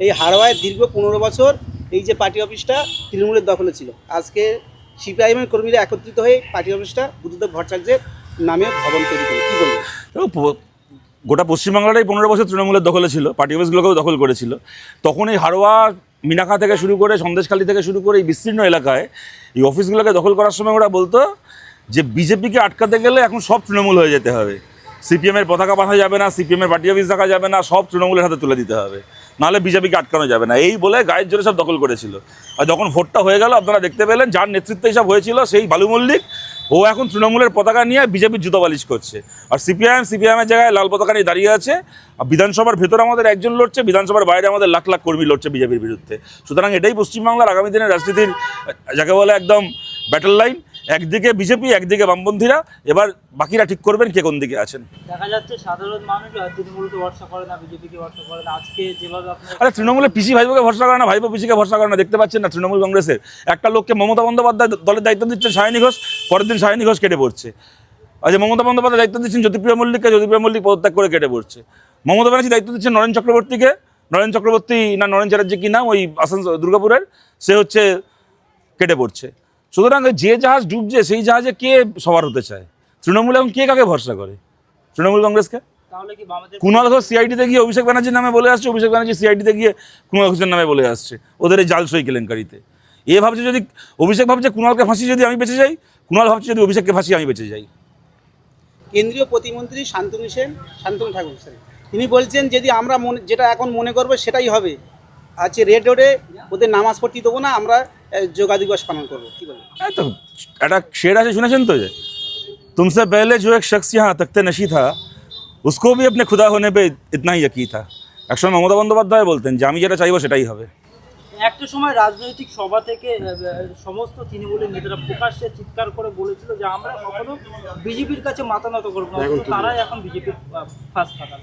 এই হাড়োয়ায় দীর্ঘ 15 বছর এই যে পার্টি অফিসটা তৃণমূলের দখলে ছিল, আজকে সিপিআইএমের কর্মীরা একত্রিত হয়ে পার্টি অফিসটা বুদ্ধদেব ভট্টাচার্যের নামে ভবন তৈরি করে। কী বলবেন? গোটা পশ্চিমবাংলাটাই 15 বছর তৃণমূলের দখলে ছিল, পার্টি অফিসগুলোকেও দখল করেছিল। তখন এই হাড়োয়া, মিনাখা থেকে শুরু করে সন্দেশখালী থেকে শুরু করে এই বিস্তীর্ণ এলাকায় এই অফিসগুলোকে দখল করার সময় ওরা বলতো যে বিজেপিকে আটকাতে গেলে এখন সব তৃণমূল হয়ে যেতে হবে, সিপিএমের পতাকা বাঁধা যাবে না, সিপিএমের পার্টি অফিস রাখা যাবে না, সব তৃণমূলের হাতে তুলে দিতে হবে, নাহলে বিজেপিকে আটকানো যাবে না, এই বলে গায়ের জোরে সব দখল করেছিল। আর যখন ভোটটা হয়ে গেল আপনারা দেখতে পেলেন যার নেতৃত্বে এইসব হয়েছিল সেই বালু মল্লিক, ও এখন তৃণমূলের পতাকা নিয়ে বিজেপির জুতো বালিশ করছে। আর সিপিআইএমের জায়গায় লাল পতাকা নিয়ে দাঁড়িয়ে আছে। আর বিধানসভার ভেতরে আমাদের একজন লড়ছে, বিধানসভার বাইরে আমাদের লাখ লাখ কর্মী লড়ছে বিজেপির বিরুদ্ধে। সুতরাং এটাই পশ্চিমবাংলার আগামী দিনের রাজনীতির যাকে বলে একদম ব্যাটল লাইন। একদিকে বিজেপি, একদিকে বামপন্থীরা, এবার বাকিরা ঠিক করবেন কে কোন দিকে আছেন। দেখা যাচ্ছে সাধারণ মানুষ তৃণমূলকে ভরসা করে না, বিজেপিকে ভরসা করে না। আজকে যেভাবে আরে তৃণমূলে পিসি ভাইবোকে ভরসা করে না, ভাইপো পিসিকে ভরসা করে না, দেখতে পাচ্ছেন না? তৃণমূল কংগ্রেসের একটা লোককে মমতা বন্দ্যোপাধ্যায় দলের দায়িত্ব দিচ্ছেন সায়নী ঘোষ, পরের দিন সায়নী ঘোষ কেটে পড়ছে। আজ মমতা বন্দ্যোপাধ্যায় দায়িত্ব দিচ্ছেন জ্যোতিপ্রিয় মল্লিককে, জ্যোতিপ্রিয় মল্লিক পদত্যাগ করে কেটে পড়ছে। মমতা ব্যানার্জি দায়িত্ব দিচ্ছেন নরেন চক্রবর্তীকে, নরেন চক্রবর্তী না নরেন চ্যাটার্জি কি নাম ওই আসানসোল দুর্গাপুরের, সে হচ্ছে কেটে পড়ছে। সুতরাং যে জাহাজ ডুবছে সেই জাহাজে কে সবার হতে চায়? তৃণমূল এবং কে কাকে ভরসা করে? তৃণমূল কংগ্রেসকে। কুণাল ঘোষ সিআইডিতে গিয়ে অভিষেক ব্যানার্জির নামে বলে আসছে, অভিষেক ব্যানার্জি সিআইডিতে গিয়ে কুণাল ঘোষের নামে বলে আসছে ওদের এই জালসই কেলেঙ্কারিতে। এ ভাবছে যদি অভিষেক ভাবছে কুণালকে ফাঁসি যদি আমি বেঁচে যাই, কুণাল ভাবছে যদি অভিষেককে ফাঁসি আমি বেঁচে যাই। কেন্দ্রীয় প্রতিমন্ত্রী শান্তনু ঠাকুর তিনি বলছেন যদি আমরা যেটা এখন মনে করবো সেটাই হবে। আজকে রেড রোডে ওদের নামাজ পড়তে দেবো না, আমরা যোগা দিবস পালন করবো। কী বলবো? তো একটা শের আছে শুনেছেন তো, যে तुमसे पहले जो एक शख्स यहाँ तख्ते नशी था उसको भी अपने खुदा होने पे इतना ही यकीन था। একসময় মমতা বন্দ্যোপাধ্যায় বলতেন যে আমি যেটা চাইবো সেটাই হবে। একটা সময় রাজনৈতিক সভা থেকে সমস্ত তৃণমূলের নেতারা প্রকাশ্যে চিৎকার করে বলেছিল যে আমরা কখনো বিজেপির কাছে মাথা নত করবো না, তারাই এখন বিজেপির ফার্স্ট থাকার।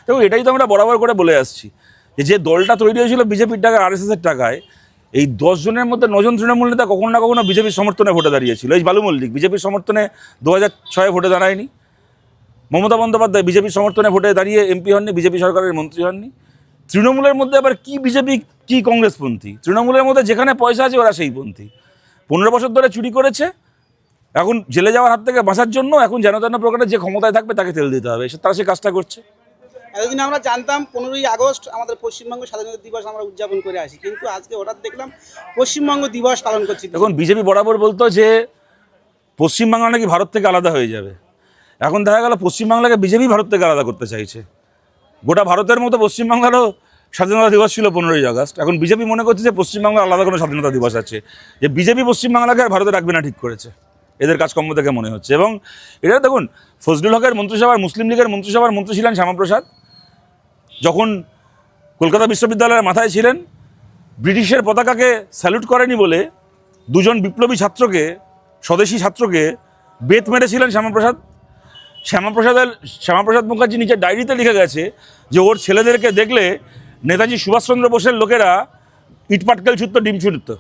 তো এটাই তো আমরা বরাবর করে বলে আসছি যে দলটা তৈরি হয়েছিল বিজেপির টাকায়, আরএসএসের টাকায়। এই 10 জনের মধ্যে 9 জন তৃণমূল নেতা কখনো না কখনো বিজেপির সমর্থনে ভোটে দাঁড়িয়েছিল। এই বালু মল্লিক বিজেপির সমর্থনে 2006 ভোটে দাঁড়ায়নি, মমতা বন্দ্যোপাধ্যায় বিজেপির সমর্থনে ভোটে দাঁড়িয়ে এমপি হননি, বিজেপি সরকারের মন্ত্রী হননি। তৃণমূলের মধ্যে আবার কি বিজেপি কি কংগ্রেসপন্থী? তৃণমূলের মধ্যে যেখানে পয়সা আছে ওরা সেই পন্থী। 15 বছর ধরে চুরি করেছে, এখন জেলে যাওয়ার হাত থেকে বাঁচার জন্য এখন যেন তেন প্রকারে যে ক্ষমতায় থাকবে তাকে তেল দিতে হবে, তারা সে কাজটা করছে। এতদিন আমরা জানতাম 15ই আগস্ট আমাদের পশ্চিমবঙ্গ স্বাধীনতা দিবস আমরা উদযাপন করে আসি, কিন্তু আজকে হঠাৎ দেখলাম পশ্চিমবঙ্গ দিবস পালন করছি। এখন বিজেপি বরাবর বলতো যে পশ্চিমবাংলা নাকি ভারত থেকে আলাদা হয়ে যাবে, এখন দেখা গেল পশ্চিমবাংলাকে বিজেপি ভারত থেকে আলাদা করতে চাইছে। গোটা ভারতের মতো পশ্চিমবাংলারও স্বাধীনতা দিবস ছিল 15ই আগস্ট, এখন বিজেপি মনে করছে যে পশ্চিমবাংলার আলাদা কোনো স্বাধীনতা দিবস আছে, যে বিজেপি পশ্চিমবাংলাকে আর ভারতে রাখবে না ঠিক করেছে এদের কাজকর্ম থেকে মনে হচ্ছে। এবং এটা দেখুন, ফজলুল হকের মন্ত্রিসভার, মুসলিম লীগের মন্ত্রিসভার মন্ত্রী ছিলেন শ্যামাপ্রসাদ, যখন কলকাতা বিশ্ববিদ্যালয়ের মাথায় ছিলেন, ব্রিটিশের পতাকাকে স্যালুট করেনি বলে 2 জন বিপ্লবী ছাত্রকে, স্বদেশী ছাত্রকে বেত মেরেছিলেন শ্যামাপ্রসাদ মুখার্জি নিজের ডায়েরিতে লিখে গেছে যে ওর ছেলেদেরকে দেখলে নেতাজি সুভাষচন্দ্র বোসের লোকেরা ইটপাটকেল ছুটতো, ডিম ছুটতো।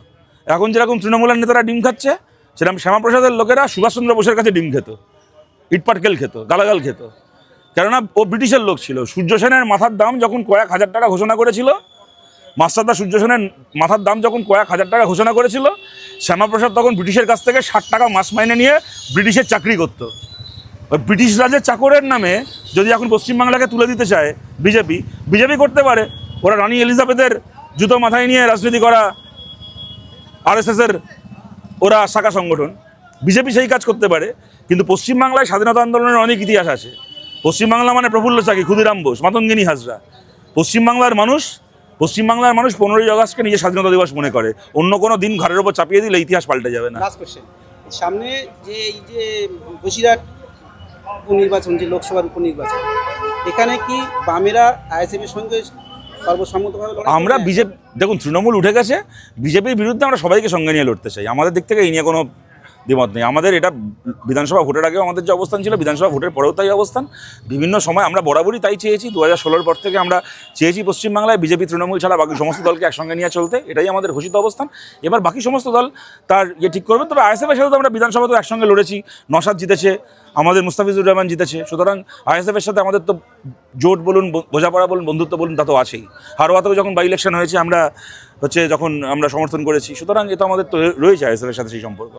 এখন যেরকম তৃণমূলের নেতারা ডিম খাচ্ছে, সেরকম শ্যামাপ্রসাদের লোকেরা সুভাষচন্দ্র বোসের কাছে ডিম খেত, ইটপাটকেল খেত, গালাগাল খেত। কেননা ও ব্রিটিশের লোক ছিল। সূর্য সেনের মাথার দাম যখন কয়েক হাজার টাকা ঘোষণা করেছিল, মাস্টারদা সূর্য সেনের মাথার দাম যখন কয়েক হাজার টাকা ঘোষণা করেছিল, শ্যামাপ্রসাদ তখন ব্রিটিশের কাছ থেকে 60 টাকা মাস মাইনে নিয়ে ব্রিটিশের চাকরি করতো। ওই ব্রিটিশ রাজের চাকরের নামে যদি এখন পশ্চিমবাংলাকে তুলে দিতে চায় বিজেপি করতে পারে। ওরা রানী এলিজাবেথের জুতো মাথায় নিয়ে রাজনীতি করা আরএসএসের ওরা শাখা সংগঠন, বিজেপি সেই কাজ করতে পারে। কিন্তু পশ্চিমবাংলায় স্বাধীনতা আন্দোলনের অনেক ইতিহাস আছে। পশ্চিমবাংলা মানে প্রফুল্ল চাকি, ক্ষুদিরাম বোস, মাতঙ্গিনী হাজরা। পশ্চিমবাংলার মানুষ 15ই আগস্টকে নিজের স্বাধীনতা দিবস মনে করে। অন্য কোনো দিন ঘরের ওপর চাপিয়ে দিলে ইতিহাস পাল্টে যাবে না। সামনে যে এই যে বসিরহাট উপনির্বাচন, যে লোকসভার উপনির্বাচন, এখানে কি বামেরা আইএসএফের সঙ্গে সর্বসম্মতভাবে আমরা বিজেপি, দেখুন তৃণমূল উঠে গেছে, বিজেপির বিরুদ্ধে আমরা সবাইকে সঙ্গে নিয়ে লড়তে চাই। আমাদের দিক থেকে এই নিয়ে কোনো দ্বিমত নেই। আমাদের এটা বিধানসভা ভোটের আগেও আমাদের যে অবস্থান ছিল, বিধানসভা ভোটের পরেও তাই অবস্থান। বিভিন্ন সময় আমরা বরাবরই তাই চেয়েছি। 2016 পর থেকে আমরা চেয়েছি পশ্চিমবাংলায় বিজেপি তৃণমূল ছাড়া বাকি সমস্ত দলকে একসঙ্গে নিয়ে চলতে, এটাই আমাদের ঘোষিত অবস্থান। এবার বাকি সমস্ত দল তার ঠিক করবে। তবে আইএসএফের সাথে তো আমরা বিধানসভাতেও একসঙ্গে লড়েছি, নওশাদ জিতেছে, আমাদের মুস্তাফিজুর রহমান জিতেছে। সুতরাং আইএসএফের সাথে আমাদের তো জোট বলুন, বোঝাপড়া বলুন, বন্ধুত্ব বলুন, তা তো আছেই। হারোয়াতেও যখন বাই ইলেকশন হয়েছে আমরা যখন আমরা সমর্থন করেছি, সুতরাং এটা আমাদের তো রয়েছে আইএসএফের সাথে সেই সম্পর্ক।